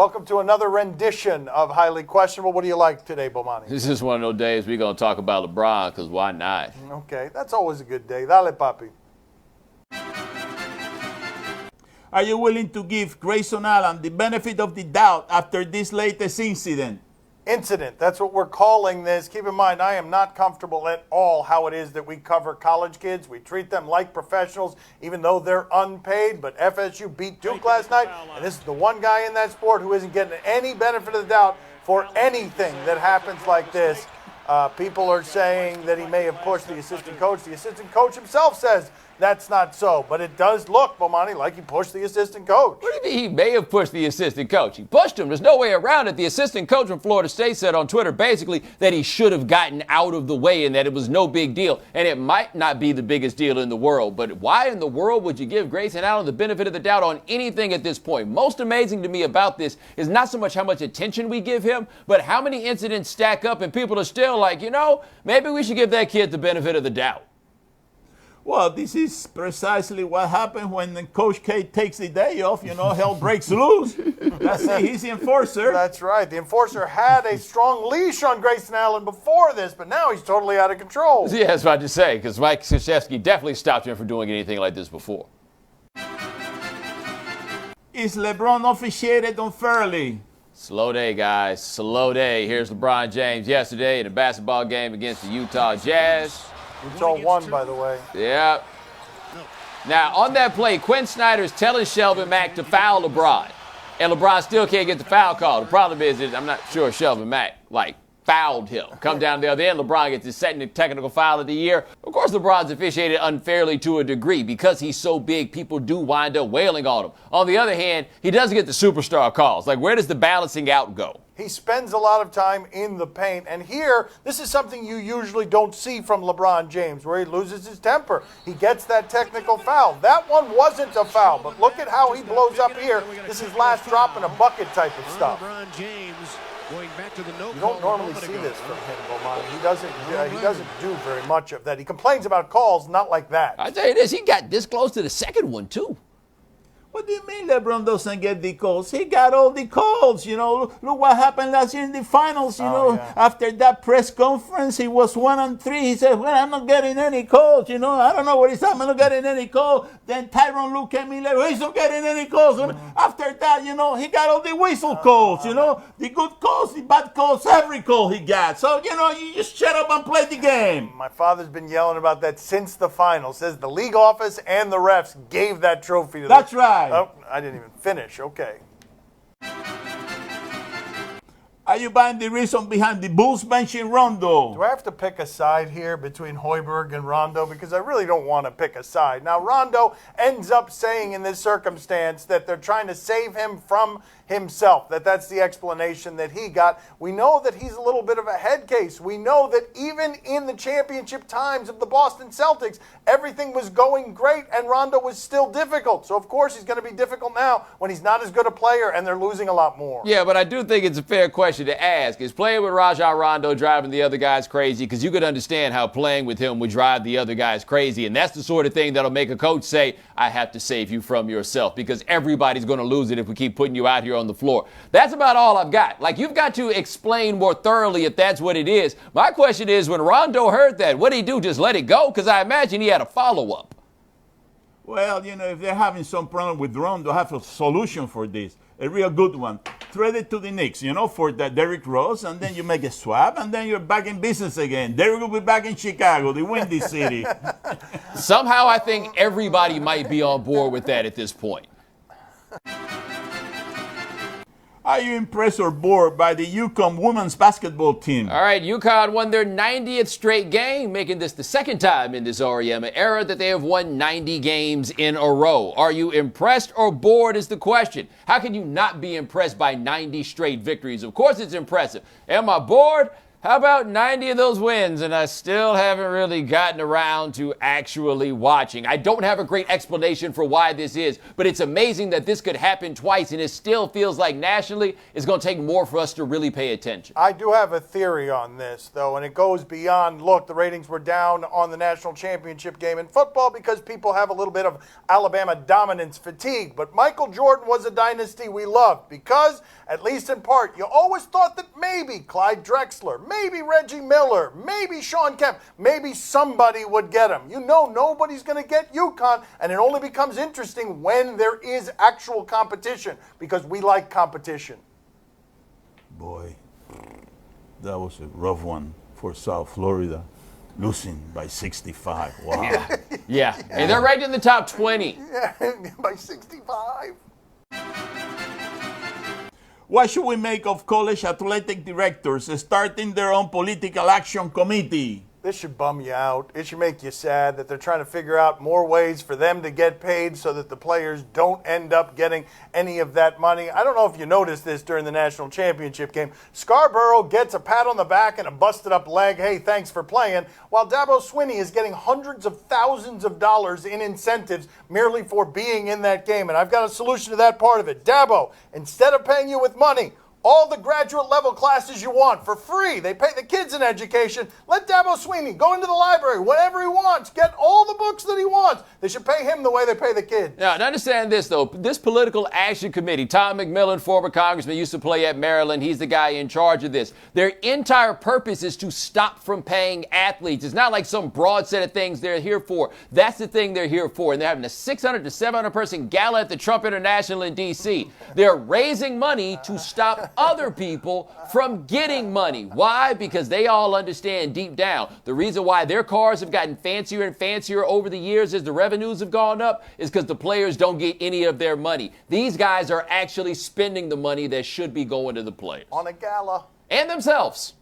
Welcome to another rendition of Highly Questionable. What do you like today, Bomani? This is one of those days we're going to talk about LeBron, because why not? Okay, that's always a good day. Dale, papi. Are you willing to give Grayson Allen the benefit of the doubt after this latest incident? Incident. That's what we're calling this. Keep in mind, I am not comfortable at all how it is that we cover college kids. We treat them like professionals, even though they're unpaid. But FSU beat Duke last night, and this is the one guy in that sport who isn't getting any benefit of the doubt for anything that happens like this. People are saying that he may have pushed the assistant coach. The assistant coach himself says that's not so, but it does look, Bomani, like he pushed the assistant coach. What do you mean he may have pushed the assistant coach? He pushed him. There's no way around it. The assistant coach from Florida State said on Twitter basically that he should have gotten out of the way and that it was no big deal. And it might not be the biggest deal in the world, but why in the world would you give Grayson Allen the benefit of the doubt on anything at this point? Most amazing to me about this is not so much how much attention we give him, but how many incidents stack up and people are still like, you know, maybe we should give that kid the benefit of the doubt. Well, this is precisely what happens when Coach K takes the day off. You know, hell breaks loose. That's it. He's the enforcer. That's right. The enforcer had a strong leash on Grayson Allen before this, but now he's totally out of control. Yeah, that's what I just say, because Mike Krzyzewski definitely stopped him from doing anything like this before. Is LeBron officiated unfairly? Slow day, guys. Slow day. Here's LeBron James yesterday in a basketball game against the Utah Jazz. Utah won, by the way. Yeah. Now, on that play, Quinn Snyder's telling Shelvin Mack to foul LeBron. And LeBron still can't get the foul call. The problem is that I'm not sure Shelvin Mack, fouled him. Come down the other end, LeBron gets his second technical foul of the year. Of course, LeBron's officiated unfairly to a degree. Because he's so big, people do wind up wailing on him. On the other hand, he doesn't get the superstar calls. Where does the balancing out go? He spends a lot of time in the paint. And here, this is something you usually don't see from LeBron James, where he loses his temper. He gets that technical foul. That one wasn't a foul, but look at how he blows up here. This is last drop in a bucket type of stuff. You don't normally see this from him, Bomani. He doesn't do very much of that. He complains about calls, not like that. I tell you this, he got this close to the second one, too. What do you mean LeBron doesn't get the calls? He got all the calls, you know. Look what happened last year in the finals, you know. Yeah. After that press conference, he was 1-3. He said, well, I'm not getting any calls, you know. I don't know what he's saying. I'm not getting any calls. Then Tyronn Lue came in, he's not getting any calls. After that, you know, he got all the whistle calls, you know. The good calls, the bad calls, every call he got. So, you know, you just shut up and play the game. My father's been yelling about that since the finals. Says the league office and the refs gave that trophy to That's right. Oh, I didn't even finish. Okay. Are you buying the reason behind the Bulls benching Rondo? Do I have to pick a side here between Hoiberg and Rondo? Because I really don't want to pick a side. Now, Rondo ends up saying in this circumstance that they're trying to save him from himself, that's the explanation that he got. We know that he's a little bit of a head case. We know that even in the championship times of the Boston Celtics, everything was going great and Rondo was still difficult. So, of course, he's going to be difficult now when he's not as good a player and they're losing a lot more. Yeah, but I do think it's a fair question to ask. Is playing with Rajon Rondo driving the other guys crazy? Because you could understand how playing with him would drive the other guys crazy. And that's the sort of thing that'll make a coach say, I have to save you from yourself, because everybody's going to lose it if we keep putting you out here on the floor. That's about all I've got. You've got to explain more thoroughly if that's what it is. My question is, when Rondo heard that, what did he do? Just let it go? Because I imagine he had a follow-up. Well, you know, if they're having some problem with Rondo, I have a solution for this. A real good one. Trade it to the Knicks, you know, for the Derrick Rose, and then you make a swap, and then you're back in business again. Derrick will be back in Chicago, the Windy City. Somehow I think everybody might be on board with that at this point. Are you impressed or bored by the UConn women's basketball team? All right, UConn won their 90th straight game, making this the second time in this Auriemma era that they have won 90 games in a row. Are you impressed or bored is the question. How can you not be impressed by 90 straight victories? Of course it's impressive. Am I bored? How about 90 of those wins, and I still haven't really gotten around to actually watching. I don't have a great explanation for why this is, but it's amazing that this could happen twice, and it still feels like nationally it's going to take more for us to really pay attention. I do have a theory on this, though, and it goes beyond, look, the ratings were down on the national championship game in football because people have a little bit of Alabama dominance fatigue. But Michael Jordan was a dynasty we loved because, at least in part, you always thought that maybe Clyde Drexler, maybe Reggie Miller, maybe Sean Kemp, maybe somebody would get him. You know nobody's going to get UConn, and it only becomes interesting when there is actual competition because we like competition. Boy, that was a rough one for South Florida, losing by 65. Wow. Yeah, and they're ranked in the top 20. Yeah, by 65. What should we make of college athletic directors starting their own political action committee? This should bum you out. It should make you sad that they're trying to figure out more ways for them to get paid so that the players don't end up getting any of that money. I don't know if you noticed this during the national championship game. Scarborough gets a pat on the back and a busted up leg, hey, thanks for playing, while Dabo Swinney is getting hundreds of thousands of dollars in incentives merely for being in that game. And I've got a solution to that part of it. Dabo, instead of paying you with money, all the graduate level classes you want for free. They pay the kids an education. Let Dabo Swinney go into the library whenever he wants. Get all the books that he wants. They should pay him the way they pay the kids. Now, to understand this, though, this political action committee, Tom McMillan, former congressman, used to play at Maryland. He's the guy in charge of this. Their entire purpose is to stop from paying athletes. It's not like some broad set of things they're here for. That's the thing they're here for. And they're having a 600 to 700 person gala at the Trump International in D.C. They're raising money to stop other people from getting money. Why? Because they all understand deep down the reason why their cars have gotten fancier and fancier over the years as the revenues have gone up is because the players don't get any of their money. These guys are actually spending the money that should be going to the players. On a gala. And themselves.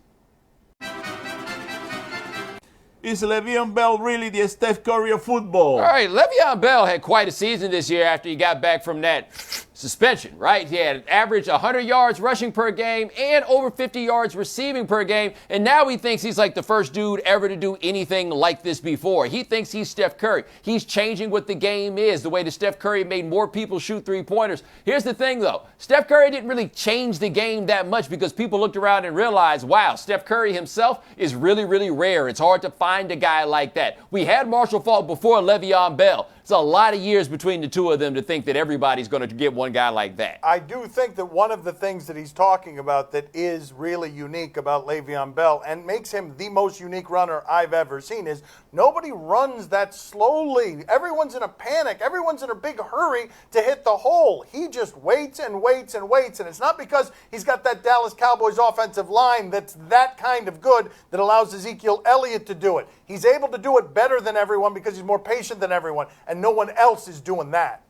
Is LeVeon Bell really the Steph Curry of football? All right, LeVeon Bell had quite a season this year after he got back from that suspension, right? He had an average 100 yards rushing per game and over 50 yards receiving per game, and now he thinks he's like the first dude ever to do anything like this before. He thinks he's Steph Curry. He's changing what the game is, the way that Steph Curry made more people shoot three-pointers. Here's the thing, though. Steph Curry didn't really change the game that much because people looked around and realized, wow, Steph Curry himself is really, really rare. It's hard to find a guy like that. We had Marshall Faulk before LeVeon Bell. It's a lot of years between the two of them to think that everybody's going to get one guy like that. I do think that one of the things that he's talking about that is really unique about Le'Veon Bell and makes him the most unique runner I've ever seen is nobody runs that slowly. Everyone's in a panic. Everyone's in a big hurry to hit the hole. He just waits and waits and waits, and it's not because he's got that Dallas Cowboys offensive line that's that kind of good that allows Ezekiel Elliott to do it. He's able to do it better than everyone because he's more patient than everyone, and no one else is doing that.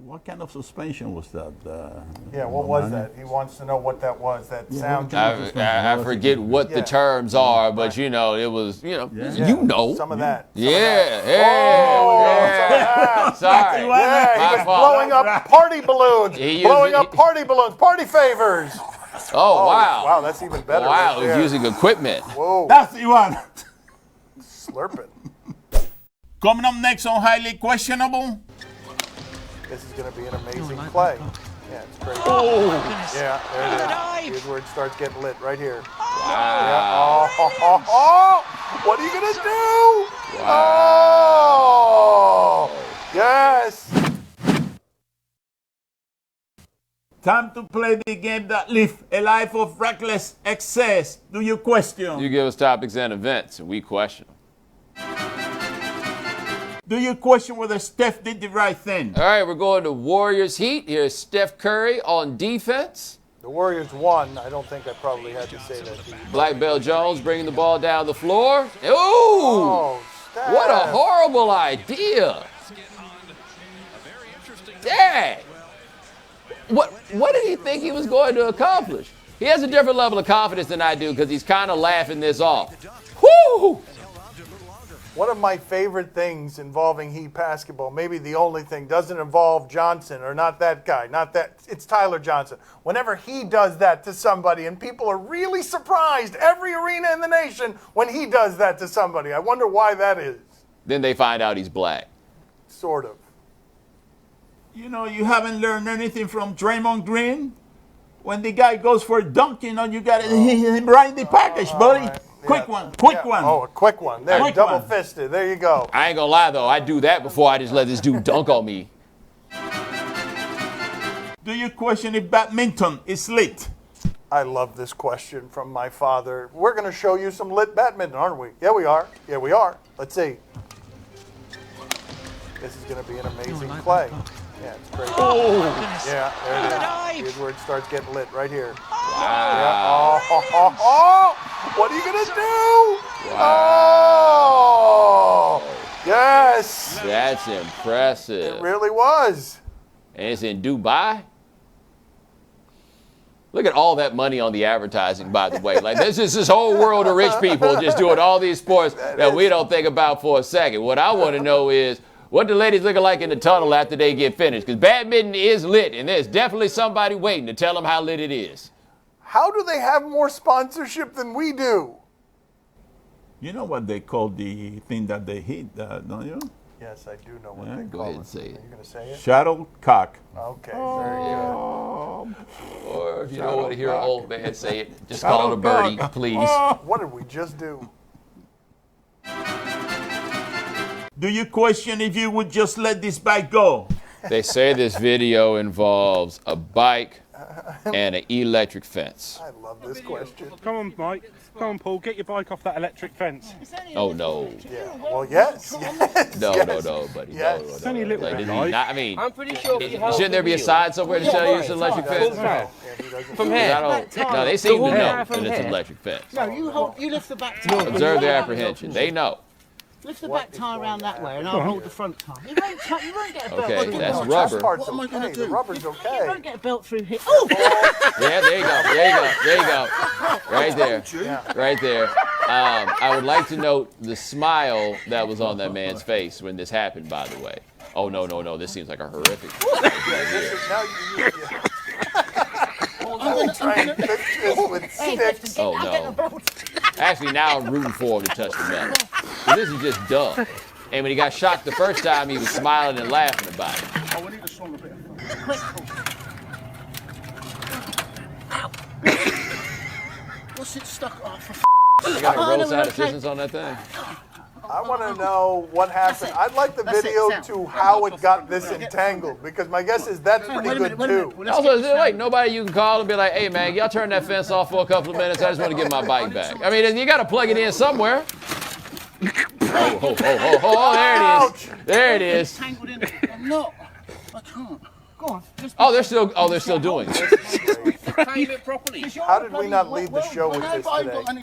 What kind of suspension was that? Yeah, what was that? He wants to know what that was. That sound. I forget what the terms are, but you know, it was, you know. Some of that. Sorry. Yeah, he was blowing up party balloons. Party favors. Oh, wow. Wow, that's even better. Wow, right there. using equipment. Whoa. That's the one. Slurping. Coming up next on Highly Questionable. This is going to be an amazing play. Yeah, it's great. Oh, yeah, there it is. Here's where it starts getting lit, right here. Wow. Yeah. Oh, what are you going to do? Wow. Oh, yes. Time to play the game that lives a life of reckless excess. Do you question? You give us topics and events, and we question them. Do you question whether Steph did the right thing? All right, we're going to Warriors Heat. Here's Steph Curry on defense. The Warriors won. I don't think I probably had to say that to you. Black Bell Jones bringing the ball down the floor. Ooh! Steph. What a horrible idea. Dang. What did he think he was going to accomplish? He has a different level of confidence than I do because he's kind of laughing this off. Woo! One of my favorite things involving Heat basketball, maybe the only thing, doesn't involve Johnson or not that guy, it's Tyler Johnson. Whenever he does that to somebody, and people are really surprised, every arena in the nation, when he does that to somebody. I wonder why that is. Then they find out he's black. Sort of. You know, you haven't learned anything from Draymond Green? When the guy goes for a dunk, you know, you got to hit him right in the package, buddy. Right. Quick Yeah. one, quick Yeah. one. Oh, a quick one. There, Quick double one. fisted. There you go. I ain't gonna lie though, I do that before I just let this dude dunk on me. Do you question if badminton is lit? I love this question from my father. We're going to show you some lit badminton, aren't we? Yeah, we are. Yeah, we are. Let's see. This is going to be an amazing play. Yeah, it's great. Oh, Yeah, there it is. Here's where it starts getting lit, right here. wow. Yeah. Oh. What are you going to do? Oh, yes. That's impressive. It really was. And it's in Dubai. Look at all that money on the advertising, by the way. Like, this is this whole world of rich people just doing all these sports that we don't think about for a second. What I want to know is, what the ladies looking like in the tunnel after they get finished? Because badminton is lit, and there's definitely somebody waiting to tell them how lit it is. How do they have more sponsorship than we do? You know what they call the thing that they hit, don't you? Yes, I do know what Yeah, they go call ahead it. and say it. Are you going to say it? Shuttlecock. Okay, very good. Or if you don't want to hear an old man say it, just call it a birdie, please. What did we just do? Do you question if you would just let this bike go? They say this video involves a bike and an electric fence. I love this question. Come on, Mike. Come on, Paul. Get your bike off that electric fence. Oh, no. Yeah. Well, yes. No, yes. no, buddy. Yes. No, It's only a little Like, bit this is light. not, I mean, I'm pretty sure if you hold shouldn't there the be a wheel- sign somewhere to tell you it's an electric fence? Yeah, he doesn't. From I here. don't, no, they seem to hold know it from that it's an here. electric fence. No, you lift the back tire. Observe their apprehension. They know. Lift the back tire around that way, and I'll hold the front tire. You won't get a belt. Okay, Look at that's that. Chest rubber. part's What am I gonna okay. do? The rubber's You okay. won't get a belt through here. Oh! Yeah, there you go. Right there. Right there. I would like to note the smile that was on that man's face when this happened, by the way. Oh, no. This seems like a horrific. Now you try and fix this with sticks. Oh, no. Actually, now I'm rooting for him to touch the metal. 'Cause this is just dumb. And when he got shocked the first time, he was smiling and laughing about it. Oh, we need a stronger bit. What's it stuck off? You got a Oh, no, roadside okay. assistance on that thing? I want to know what happened. I'd like the That's it, video sound. to how it got this entangled, because my guess is that's pretty Wait a good minute, wait a minute. too. Well, let's Also, get this like out. nobody you can call and be like, hey man, y'all turn that fence off for a couple of minutes. I just want to get my bike back. I mean, you got to plug it in somewhere. Oh, there it is. There it is. Tangled in. I'm not. I can't. Go on. Just Oh, they're still doing it. Time it properly. How did we not lead the show with this today?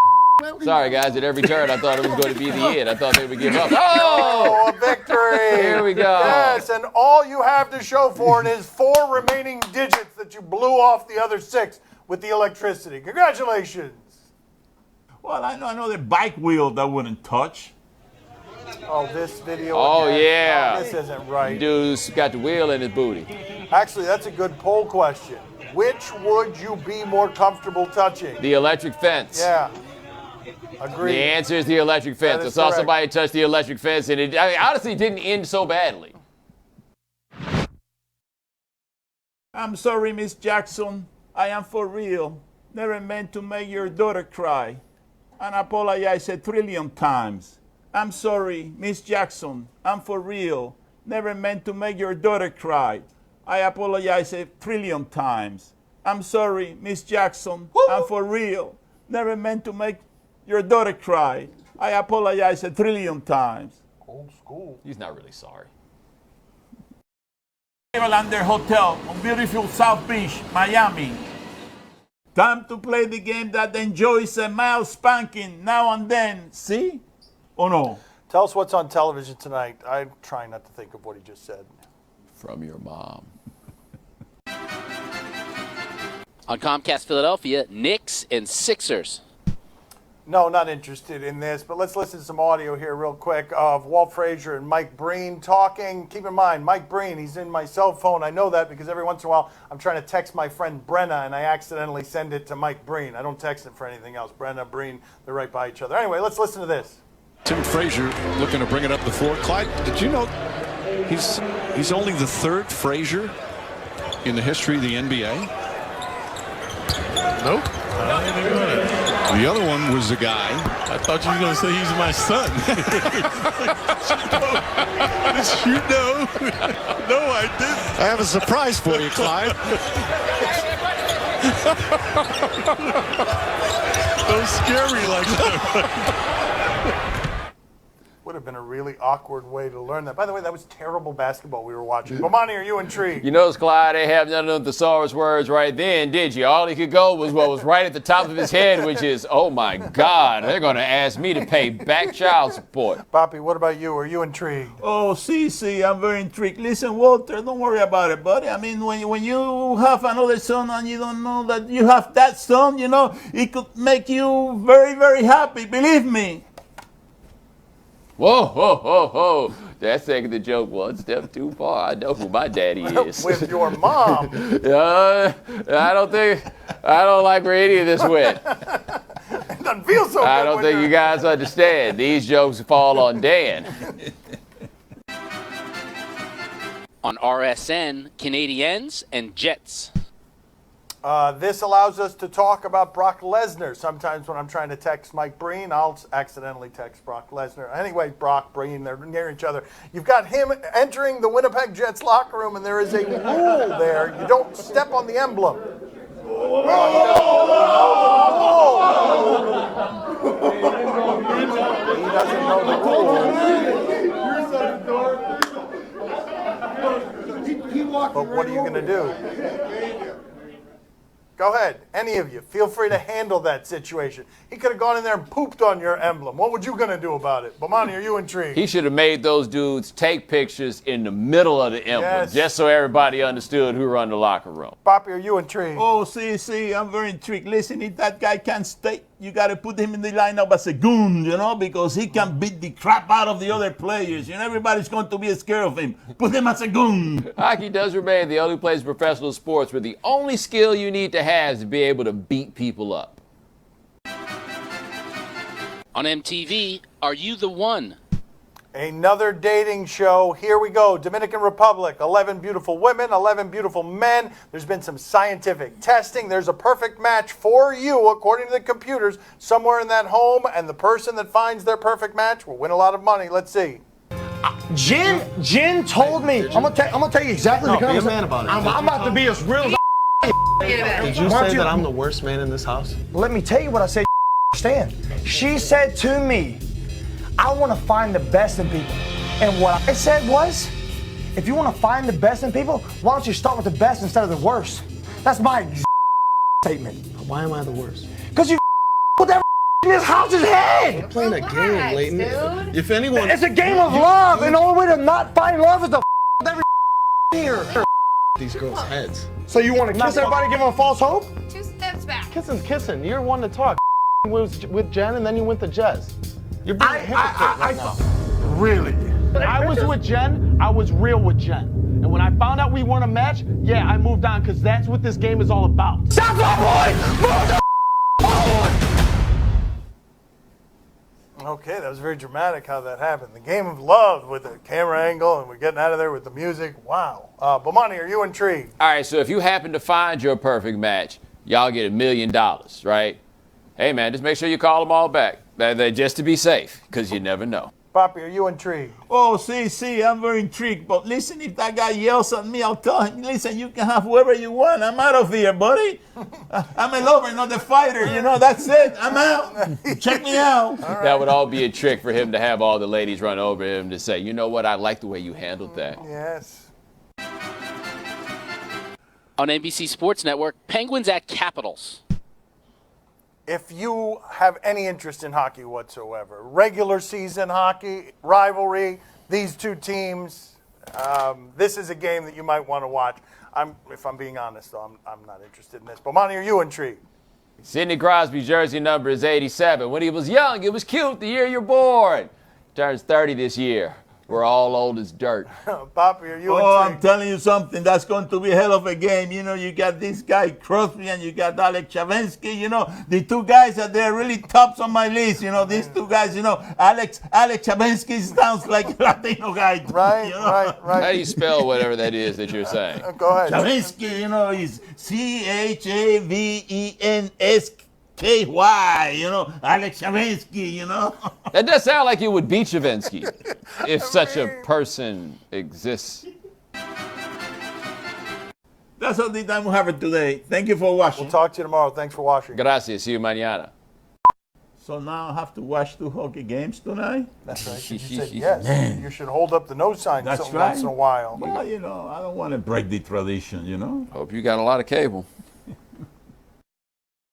Sorry guys, at every turn I thought it was going to be the end. I thought they would give up. Oh! Oh, a victory! Here we go. Yes, and all you have to show for it is 4 remaining digits that you blew off the other 6 with the electricity. Congratulations! Well, I know the bike wheel that wouldn't touch. Oh, this video. Oh, again. yeah. Oh, this isn't right. Dude's got the wheel in his booty. Actually, that's a good poll question. Which would you be more comfortable touching? The electric fence. Yeah. The Agreed. answer is the electric fence. That I is saw correct. somebody touch the electric fence, and it honestly didn't end so badly. I'm sorry, Miss Jackson. I am for real. Never meant to make your daughter cry. And I apologize 1,000,000,000 times. I'm sorry, Miss Jackson. I'm for real. Never meant to make your daughter cry. I apologize 1,000,000,000 times. I'm sorry, Miss Jackson. I'm for real. Never meant to make your daughter cry. I apologize 1,000,000,000 times. Old school. He's not really sorry. Lander Hotel on beautiful South Beach, Miami. Time to play the game that enjoys a mild spanking now and then. See? Or no? Tell us what's on television tonight. I'm trying not to think of what he just said. From your mom. On Comcast Philadelphia, Knicks and Sixers. No, not interested in this, but let's listen to some audio here real quick of Walt Frazier and Mike Breen talking. Keep in mind, Mike Breen, he's in my cell phone. I know that because every once in a while I'm trying to text my friend Brenna and I accidentally send it to Mike Breen. I don't text him for anything else. Brenna, Breen, they're right by each other. Anyway, let's listen to this. Tim Frazier looking to bring it up the floor. Clyde, did you know he's only the third Frazier in the history of the NBA? Nope. The other one was the guy. I thought you were going to say he's my son. You know. No, I didn't. I have a surprise for you, Clyde. Don't scare me like that. Would have been a really awkward way to learn that. By the way, that was terrible basketball we were watching. Bomani, are you intrigued? You notice, Clyde, they have none of the thesaurus words right then, did you? All he could go was what was right at the top of his head, which is, oh my God, they're going to ask me to pay back child support. Papi, what about you? Are you intrigued? Oh, see, I'm very intrigued. Listen, Walter, don't worry about it, buddy. I mean, when you have another son and you don't know that you have that son, you know, it could make you very, very happy, believe me. Whoa, whoa, whoa, whoa. That's taking the joke one step too far. I know who my daddy is. With your mom. I don't like where any of this went. It doesn't feel so good. I don't think you guys understand. These jokes fall on Dan. On RSN, Canadiens and Jets. This allows us to talk about Brock Lesnar. Sometimes when I'm trying to text Mike Breen, I'll accidentally text Brock Lesnar. Anyway, Brock, Breen, they're near each other. You've got him entering the Winnipeg Jets locker room, and there is a rule there. You don't step on the emblem. He doesn't know the rule. But what are you going to do? Go ahead, any of you. Feel free to handle that situation. He could have gone in there and pooped on your emblem. What would you going to do about it? Bomani, are you intrigued? He should have made those dudes take pictures in the middle of the emblem, just so everybody understood who run the locker room. Papi, are you intrigued? Oh, see, I'm very intrigued. Listen, if that guy can't stay, you got to put him in the lineup as a goon, you know, because he can beat the crap out of the other players. You know, everybody's going to be scared of him. Put him as a goon. Hockey does remain the only place in professional sports where the only skill you need to have is to be able to beat people up. On MTV, Are You the One? Another dating show. Here we go. Dominican Republic. 11 beautiful women, 11 beautiful men. There's been some scientific testing. There's a perfect match for you, according to the computers, somewhere in that home. And the person that finds their perfect match will win a lot of money. Let's see. Jen told me. I'm gonna tell you exactly the conversation. Be a man about it. I'm about to be as real as Did you say that I'm the worst man in this house? Let me tell you what I said. Understand? She said to me, I want to find the best in people. And what I said was, if you want to find the best in people, why don't you start with the best instead of the worst? That's my statement. Why am I the worst? Because you put that in this house's head. I'm playing a game, Leighton. If anyone... It's a game of love, and the only way to not find love is to every here. These girls' heads. So you want to kiss everybody, give them a false hope? 2 steps back. Kissing's kissing. You're one to talk. With Jen, and then you went to Jez. You're being a hypocrite right now. Really? I was with Jen. I was real with Jen. And when I found out we weren't a match, yeah, I moved on because that's what this game is all about. Stop that boy! Okay, that was very dramatic how that happened. The game of love with the camera angle, and we're getting out of there with the music. Wow. Bomani, are you intrigued? All right, so if you happen to find your perfect match, y'all get $1 million, right? Hey, man, just make sure you call them all back. Just to be safe, because you never know. Papi, are you intrigued? Oh, see, I'm very intrigued. But listen, if that guy yells at me, I'll tell him, listen, you can have whoever you want. I'm out of here, buddy. I'm a lover, not a fighter. You know, that's it. I'm out. Check me out. Right. That would all be a trick for him to have all the ladies run over him to say, you know what, I like the way you handled that. Yes. On NBC Sports Network, Penguins at Capitals. If you have any interest in hockey whatsoever, regular season hockey, rivalry, these two teams, this is a game that you might want to watch. If I'm being honest, though, I'm not interested in this. Bomani, are you intrigued? Sidney Crosby's jersey number is 87. When he was young, it was cute the year you're born. Turns 30 this year. We're all old as dirt. Poppy, are you Oh, I'm intrigued? telling you something. That's going to be a hell of a game. You know, you got this guy Crosby and you got Alex Chavensky. You know, the two guys that they're really tops on my list. You know, these two guys. You know, Alex Chavensky sounds like a Latino guy. Right, you know? right. How do you spell whatever that is that you're saying? Go ahead. Chavensky, you know, is Chavenski, you know, Alex Chavensky, you know. That does sound like it would be Chavensky, if such a person exists. That's all the time we have for today. Thank you for watching. We'll talk to you tomorrow. Thanks for watching. Gracias. See you mañana. So now I have to watch 2 hockey games tonight? That's right. You said yes. You should hold up the no sign That's once right. in a while. Well, you know, I don't want to break the tradition, you know. Hope you got a lot of cable.